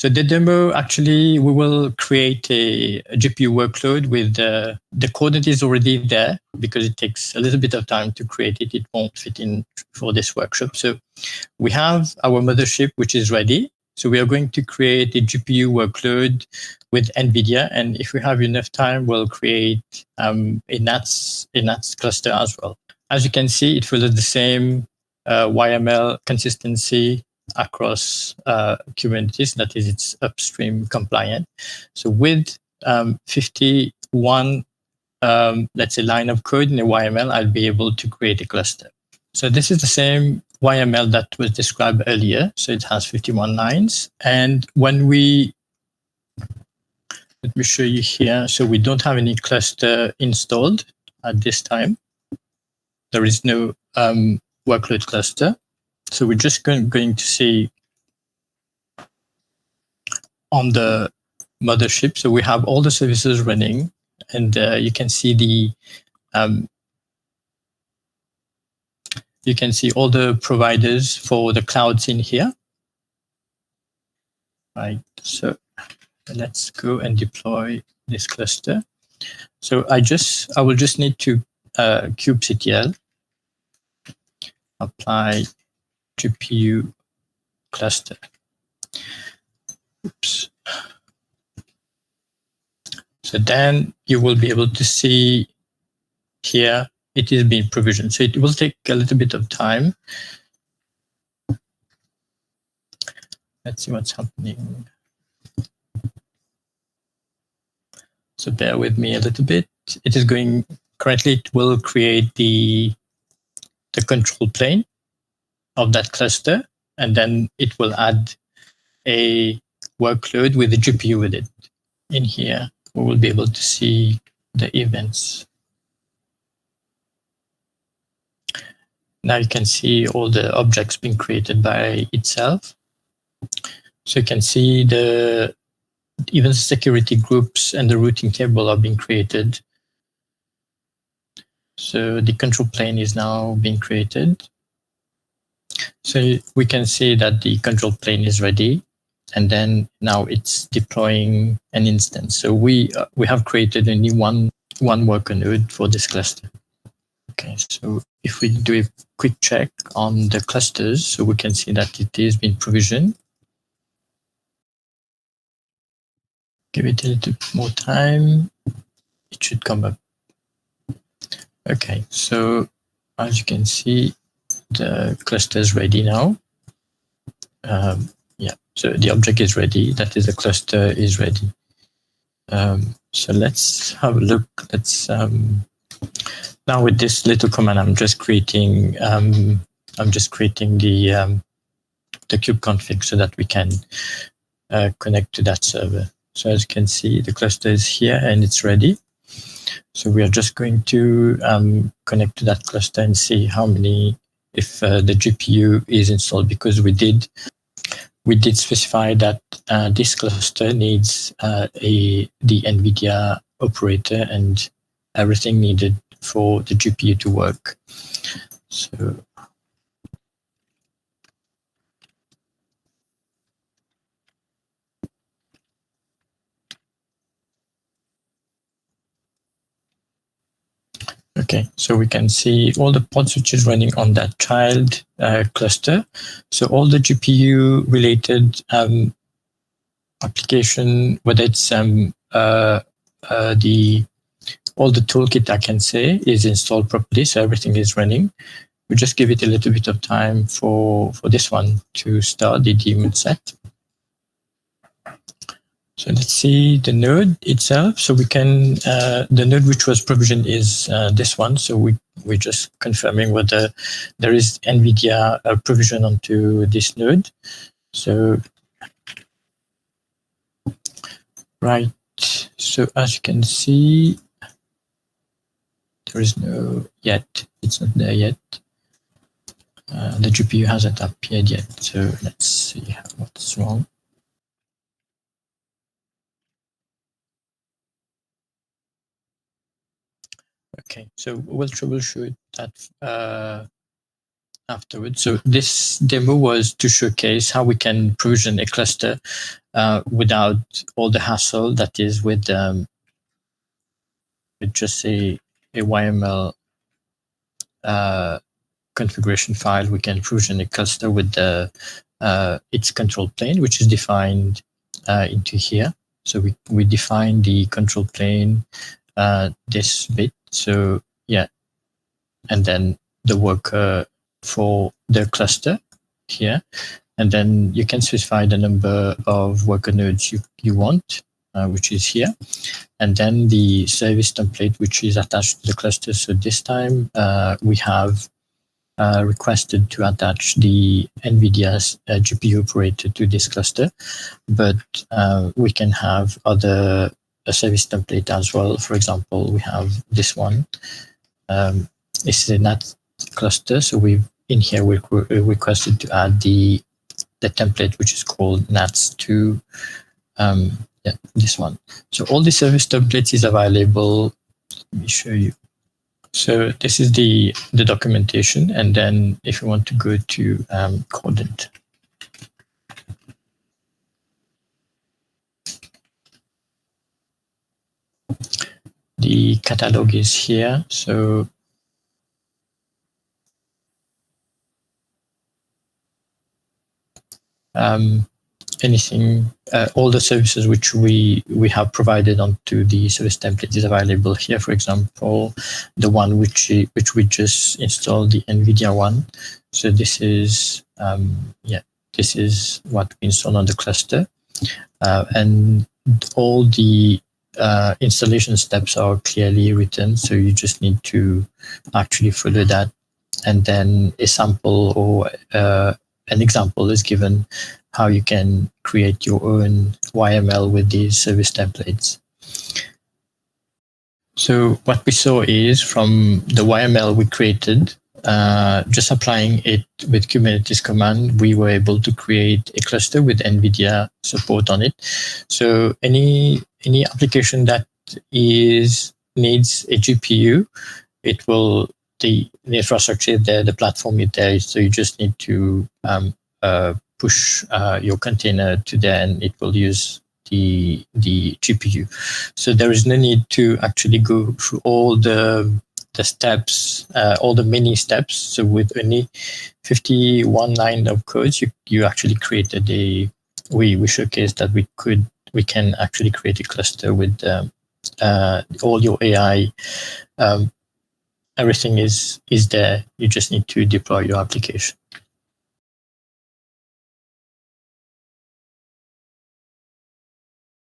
So the demo, actually, we will create a GPU workload with the code is already there because it takes a little bit of time to create it. It won't fit in for this workshop. So we have our mothership, which is ready. So we are going to create a GPU workload with NVIDIA. And if we have enough time, we'll create a NATS cluster as well. As you can see, it follows the same YAML consistency across Kubernetes, that is, it's upstream compliant. So with 51, let's say, line of code in a YAML, I'll be able to create a cluster. So this is the same YAML that was described earlier. So it has 51 lines. And when let me show you here. So we don't have any cluster installed at this time. There is no workload cluster. So we're just going to see on the mothership. So we have all the services running, and you can see you can see all the providers for the clouds in here. Right. So let's go and deploy this cluster. So I will just need to kubectl apply GPU cluster. Oops. So then you will be able to see here it is being provisioned. So it will take a little bit of time. Let's see what's happening. So bear with me a little bit. It is going, currently it will create the control plane of that cluster, and then it will add a workload with the GPU with it. In here, we will be able to see the events. Now you can see all the objects being created by itself. So you can see even security groups and the routing table are being created. So the control plane is now being created. So we can see that the control plane is ready, and then now it's deploying an instance. So we have created only one worker node for this cluster. Okay, so if we do a quick check on the clusters, so we can see that it is being provisioned. Give it a little more time. It should come up. Okay, so as you can see, the cluster is ready now. Yeah, so the object is ready. That is, the cluster is ready. So let's have a look. Let's now with this little command, I'm just creating the kubeconfig so that we can connect to that server. So as you can see, the cluster is here and it's ready. So we are just going to connect to that cluster and see how many, if the GPU is installed, because we did specify that this cluster needs the NVIDIA operator and everything needed for the GPU to work. So okay, so we can see all the pod switches running on that child cluster. So all the GPU related application, whether it's all the toolkit, I can say, is installed properly, so everything is running. We just give it a little bit of time for this one to start the daemon set. So let's see the node itself. So we can, the node which was provisioned is this one. So we're just confirming whether there is NVIDIA provision onto this node. So, right. So as you can see, there is no yet. It's not there yet. The GPU hasn't appeared yet. So let's see what's wrong. Okay, so we'll troubleshoot that afterwards. So this demo was to showcase how we can provision a cluster without all the hassle that is with just a YAML configuration file. We can provision a cluster with its control plane, which is defined into here. So we define the control plane, this bit. So yeah, and then the worker for the cluster here. And then you can specify the number of worker nodes you want, which is here. And then the service template, which is attached to the cluster. So this time we have requested to attach the NVIDIA's GPU operator to this cluster, but we can have other service template as well. For example, we have this one. This is a NAT cluster. So we requested to add the template, which is called NATS2. Yeah, this one. So all the service templates is available. Let me show you. So this is the documentation. And then if you want to go to content, the catalog is here. So anything, all the services which we have provided onto the service template is available here. For example, the one which we just installed, the NVIDIA one. So this is this is what we installed on the cluster, and all the installation steps are clearly written. So you just need to actually follow that, and then a sample or an example is given how you can create your own YAML with these service templates. So what we saw is from the YAML we created, just applying it with Kubernetes command, we were able to create a cluster with NVIDIA support on it. So any application that needs a GPU, it will, the infrastructure is there, the platform is there. So you just need to push your container to there, and it will use the GPU. So there is no need to actually go through all the steps, all the many steps. So with only 51 line of codes, you actually created we showcased that we can actually create a cluster with all your AI. Everything is there. You just need to deploy your application.